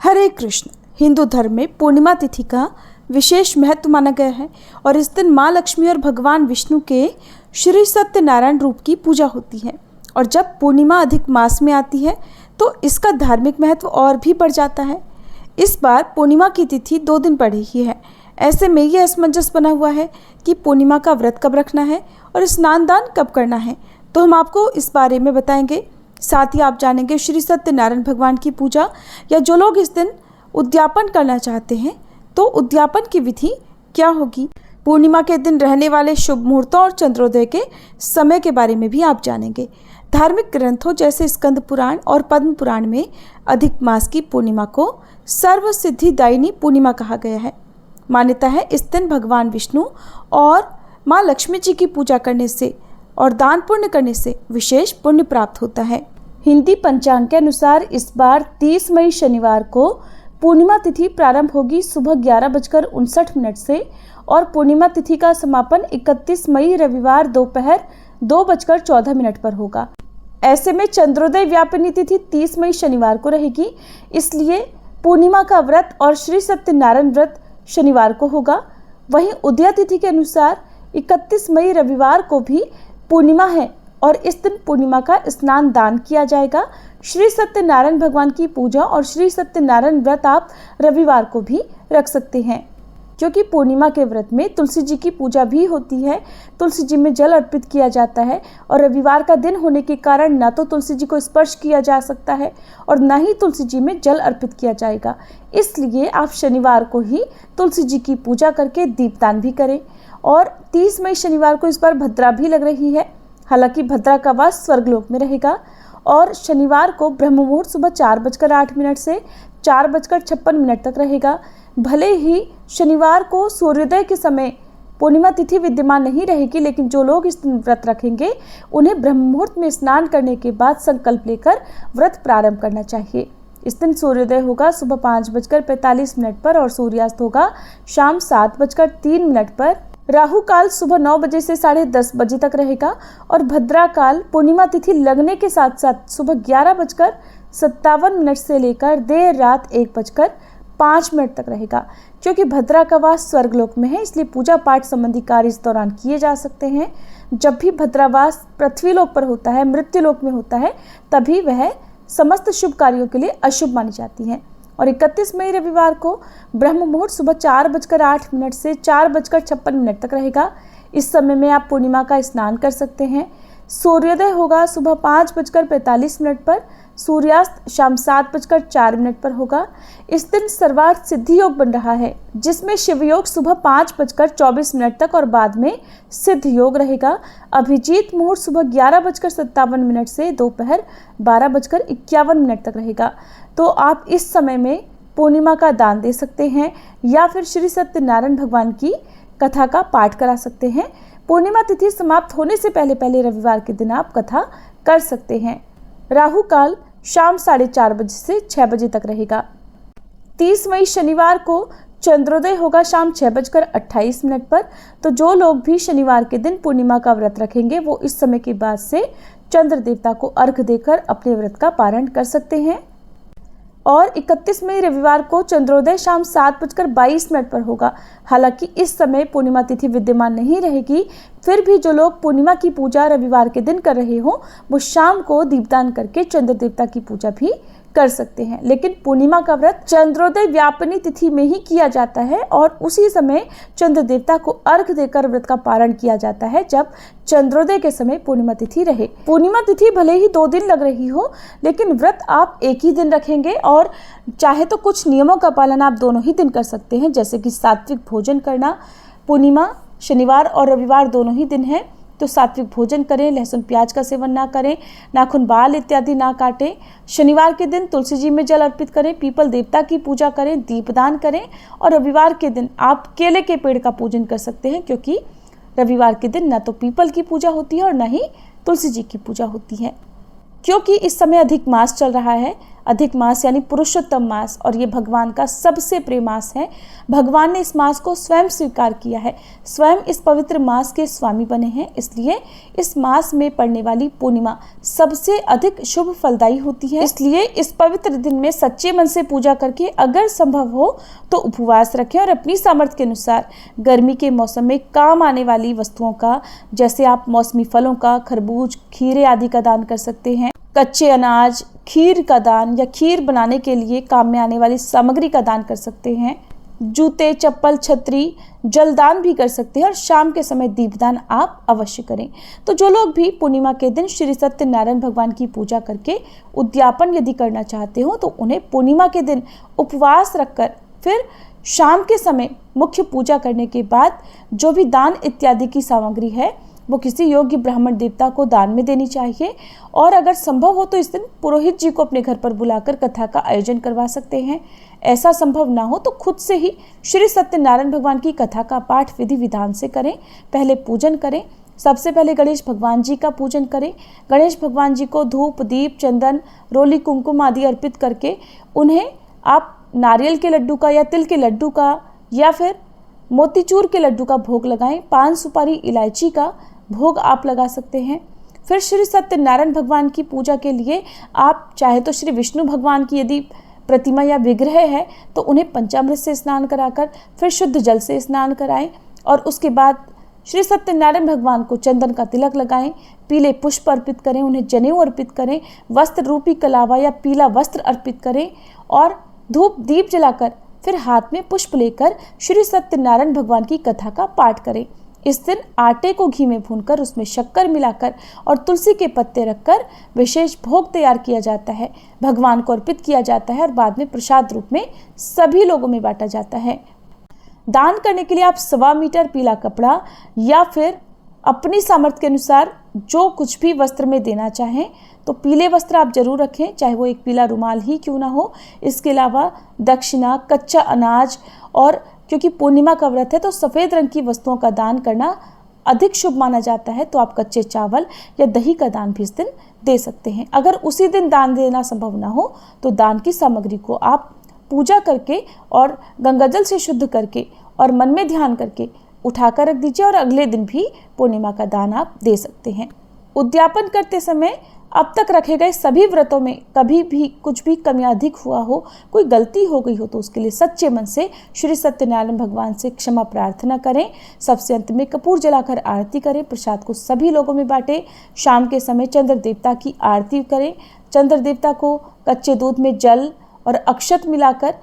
हरे कृष्ण। हिंदू धर्म में पूर्णिमा तिथि का विशेष महत्व माना गया है और इस दिन माँ लक्ष्मी और भगवान विष्णु के श्री सत्यनारायण रूप की पूजा होती है। और जब पूर्णिमा अधिक मास में आती है तो इसका धार्मिक महत्व और भी बढ़ जाता है। इस बार पूर्णिमा की तिथि 2 दिन पड़ रही है। ऐसे में ये असमंजस बना हुआ है कि पूर्णिमा का व्रत कब रखना है और स्नान दान कब करना है। तो हम आपको इस बारे में बताएंगे। साथ ही आप जानेंगे श्री सत्यनारायण भगवान की पूजा या जो लोग इस दिन उद्यापन करना चाहते हैं तो उद्यापन की विधि क्या होगी। पूर्णिमा के दिन रहने वाले शुभ मुहूर्तों और चंद्रोदय के समय के बारे में भी आप जानेंगे। धार्मिक ग्रंथों जैसे स्कंद पुराण और पद्म पुराण में अधिक मास की पूर्णिमा को सर्व सिद्धिदायिनी पूर्णिमा कहा गया है। मान्यता है इस दिन भगवान विष्णु और माँ लक्ष्मी जी की पूजा करने से और दान पुण्य करने से विशेष पुण्य प्राप्त होता है। हिंदी पंचांग के अनुसार इस बार 30 मई शनिवार को पूर्णिमा तिथि प्रारंभ होगी सुबह 11:59 से और पूर्णिमा तिथि का समापन 31 मई रविवार दोपहर 2:14 पर होगा। ऐसे में चंद्रोदय व्यापिनी तिथि 30 मई शनिवार को रहेगी, इसलिए पूर्णिमा का व्रत और श्री सत्यनारायण व्रत शनिवार को होगा। वहीं उदया तिथि के अनुसार 31 मई रविवार को भी पूर्णिमा है और इस दिन पूर्णिमा का स्नान दान किया जाएगा। श्री सत्यनारायण भगवान की पूजा और श्री सत्यनारायण व्रत आप रविवार को भी रख सकते हैं, क्योंकि पूर्णिमा के व्रत में तुलसी जी की पूजा भी होती है। तुलसी जी में जल अर्पित किया जाता है और रविवार का दिन होने के कारण ना तो तुलसी जी को स्पर्श किया जा सकता है और ना ही तुलसी जी में जल अर्पित किया जाएगा। इसलिए आप शनिवार को ही तुलसी जी की पूजा करके दीपदान भी करें। और 30 मई शनिवार को इस बार भद्रा भी लग रही है। हालांकि भद्रा का वास स्वर्गलोक में रहेगा और शनिवार को ब्रह्म मुहूर्त सुबह 4:08 से 4:56 तक रहेगा। भले ही शनिवार को सूर्योदय के समय पूर्णिमा तिथि विद्यमान नहीं रहेगी, लेकिन जो लोग इस दिन व्रत रखेंगे उन्हें ब्रह्म मुहूर्त में स्नान करने के बाद संकल्प लेकर व्रत प्रारंभ करना चाहिए। इस दिन सूर्योदय होगा सुबह 5:45 पर और सूर्यास्त होगा शाम 7:03 पर। राहु काल सुबह 9 बजे से 10:30 बजे तक रहेगा और भद्रा काल पूर्णिमा तिथि लगने के साथ साथ सुबह 11:57 से लेकर देर रात 1:05 तक रहेगा। क्योंकि भद्रा का वास स्वर्गलोक में है, इसलिए पूजा पाठ संबंधी कार्य इस दौरान किए जा सकते हैं। जब भी भद्रावास पृथ्वीलोक पर होता है, मृत्युलोक में होता है, तभी वह समस्त शुभ कार्यों के लिए अशुभ मानी जाती है। और 31 मई रविवार को ब्रह्म मुहूर्त सुबह 4:08 से 4:56 तक रहेगा। इस समय में आप पूर्णिमा का स्नान कर सकते हैं। सूर्योदय होगा सुबह 5:45 पर, सूर्यास्त शाम 7:04 पर होगा। इस दिन सर्वार्थ सिद्धि योग बन रहा है, जिसमें शिव योग सुबह 5:24 तक और बाद में सिद्ध योग रहेगा। अभिजीत मुहूर्त सुबह 11:57 से दोपहर 12:51 तक रहेगा। तो आप इस समय में पूर्णिमा का दान दे सकते हैं या फिर श्री सत्यनारायण भगवान की कथा का पाठ करा सकते हैं। पूर्णिमा तिथि समाप्त होने से पहले पहले रविवार के दिन आप कथा कर सकते हैं। राहु काल शाम 4:30 बजे से 6 बजे तक रहेगा। 30 मई शनिवार को चंद्रोदय होगा शाम 6:28 पर। तो जो लोग भी शनिवार के दिन पूर्णिमा का व्रत रखेंगे वो इस समय के बाद से चंद्र देवता को अर्घ्य देकर अपने व्रत का पारण कर सकते हैं। और 31 मई रविवार को चंद्रोदय शाम 7:22 पर होगा। हालांकि इस समय पूर्णिमा तिथि विद्यमान नहीं रहेगी, फिर भी जो लोग पूर्णिमा की पूजा रविवार के दिन कर रहे हो वो शाम को दीपदान करके चंद्र देवता की पूजा भी कर सकते हैं। लेकिन पूर्णिमा का व्रत चंद्रोदय व्यापिनी तिथि में ही किया जाता है और उसी समय चंद्र देवता को अर्घ्य देकर व्रत का पारण किया जाता है, जब चंद्रोदय के समय पूर्णिमा तिथि रहे। पूर्णिमा तिथि भले ही 2 दिन लग रही हो, लेकिन व्रत आप एक ही दिन रखेंगे और चाहे तो कुछ नियमों का पालन आप दोनों ही दिन कर सकते हैं, जैसे कि सात्विक भोजन करना। पूर्णिमा शनिवार और रविवार दोनों ही दिन है, तो सात्विक भोजन करें, लहसुन प्याज का सेवन ना करें, नाखून बाल इत्यादि ना काटें। शनिवार के दिन तुलसी जी में जल अर्पित करें, पीपल देवता की पूजा करें, दीपदान करें। और रविवार के दिन आप केले के पेड़ का पूजन कर सकते हैं, क्योंकि रविवार के दिन ना तो पीपल की पूजा होती है और ना ही तुलसी जी की पूजा होती है। क्योंकि इस समय अधिक मास चल रहा है, अधिक मास यानी पुरुषोत्तम मास, और ये भगवान का सबसे प्रिय मास है। भगवान ने इस मास को स्वयं स्वीकार किया है, स्वयं इस पवित्र मास के स्वामी बने हैं, इसलिए इस मास में पड़ने वाली पूर्णिमा सबसे अधिक शुभ फलदायी होती है। इसलिए इस पवित्र दिन में सच्चे मन से पूजा करके अगर संभव हो तो उपवास रखें और अपनी सामर्थ्य के अनुसार गर्मी के मौसम में काम आने वाली वस्तुओं का, जैसे आप मौसमी फलों का, खरबूज, खीरे आदि का दान कर सकते हैं। कच्चे अनाज, खीर का दान या खीर बनाने के लिए काम में आने वाली सामग्री का दान कर सकते हैं। जूते, चप्पल, छतरी, जलदान भी कर सकते हैं और शाम के समय दीपदान आप अवश्य करें। तो जो लोग भी पूर्णिमा के दिन श्री सत्यनारायण भगवान की पूजा करके उद्यापन यदि करना चाहते हो तो उन्हें पूर्णिमा के दिन उपवास रखकर फिर शाम के समय मुख्य पूजा करने के बाद जो भी दान इत्यादि की सामग्री है वो किसी योग्य ब्राह्मण देवता को दान में देनी चाहिए। और अगर संभव हो तो इस दिन पुरोहित जी को अपने घर पर बुलाकर कथा का आयोजन करवा सकते हैं। ऐसा संभव ना हो तो खुद से ही श्री सत्यनारायण भगवान की कथा का पाठ विधि विधान से करें। पहले पूजन करें। सबसे पहले गणेश भगवान जी का पूजन करें। गणेश भगवान जी को धूप, दीप, चंदन, रोली, कुमकुम आदि अर्पित करके उन्हें आप नारियल के लड्डू का या तिल के लड्डू का या फिर मोतीचूर के लड्डू का भोग लगाएं। पान, सुपारी, इलायची का भोग आप लगा सकते हैं। फिर श्री सत्यनारायण भगवान की पूजा के लिए आप चाहे तो श्री विष्णु भगवान की यदि प्रतिमा या विग्रह है तो उन्हें पंचामृत से स्नान कराकर फिर शुद्ध जल से स्नान कराएं और उसके बाद श्री सत्यनारायण भगवान को चंदन का तिलक लगाएं, पीले पुष्प अर्पित करें, उन्हें जनेऊ अर्पित करें, वस्त्र रूपी कलावा या पीला वस्त्र अर्पित करें और धूप दीप जलाकर फिर हाथ में पुष्प लेकर श्री सत्यनारायण भगवान की कथा का पाठ करें। इस दिन आटे को घी में भूनकर उसमें शक्कर मिलाकर और तुलसी के पत्ते रखकर विशेष भोग तैयार किया जाता है, भगवान को अर्पित किया जाता है और बाद में प्रसाद रूप में सभी लोगों में बांटा जाता है। दान करने के लिए आप 1.25 मीटर पीला कपड़ा या फिर अपनी सामर्थ्य के अनुसार जो कुछ भी वस्त्र में देना चाहें तो पीले वस्त्र आप जरूर रखें, चाहे वो एक पीला रुमाल ही क्यों ना हो। इसके अलावा दक्षिणा, कच्चा अनाज, और क्योंकि पूर्णिमा का व्रत है तो सफ़ेद रंग की वस्तुओं का दान करना अधिक शुभ माना जाता है, तो आप कच्चे चावल या दही का दान भी इस दिन दे सकते हैं। अगर उसी दिन दान देना संभव ना हो तो दान की सामग्री को आप पूजा करके और गंगाजल से शुद्ध करके और मन में ध्यान करके उठाकर रख दीजिए और अगले दिन भी पूर्णिमा का दान आप दे सकते हैं। उद्यापन करते समय अब तक रखे गए सभी व्रतों में कभी भी कुछ भी कमी अधिक हुआ हो, कोई गलती हो गई हो तो उसके लिए सच्चे मन से श्री सत्यनारायण भगवान से क्षमा प्रार्थना करें। सबसे अंत में कपूर जलाकर आरती करें, प्रसाद को सभी लोगों में बांटें। शाम के समय चंद्र देवता की आरती करें। चंद्र देवता को कच्चे दूध में जल और अक्षत मिलाकर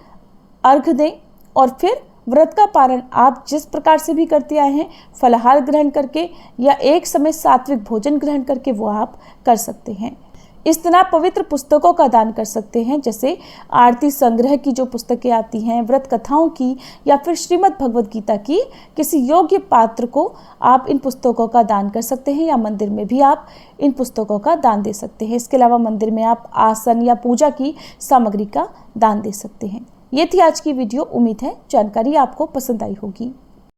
अर्घ दें और फिर व्रत का पारण आप जिस प्रकार से भी करते आए हैं, फलाहार ग्रहण करके या एक समय सात्विक भोजन ग्रहण करके वो आप कर सकते हैं। इस दिन आप पवित्र पुस्तकों का दान कर सकते हैं, जैसे आरती संग्रह की जो पुस्तकें आती हैं, व्रत कथाओं की या फिर श्रीमद् भगवद गीता की किसी योग्य पात्र को आप इन पुस्तकों का दान कर सकते हैं या मंदिर में भी आप इन पुस्तकों का दान दे सकते हैं। इसके अलावा मंदिर में आप आसन या पूजा की सामग्री का दान दे सकते हैं। ये थी आज की वीडियो। उम्मीद है जानकारी आपको पसंद आई होगी।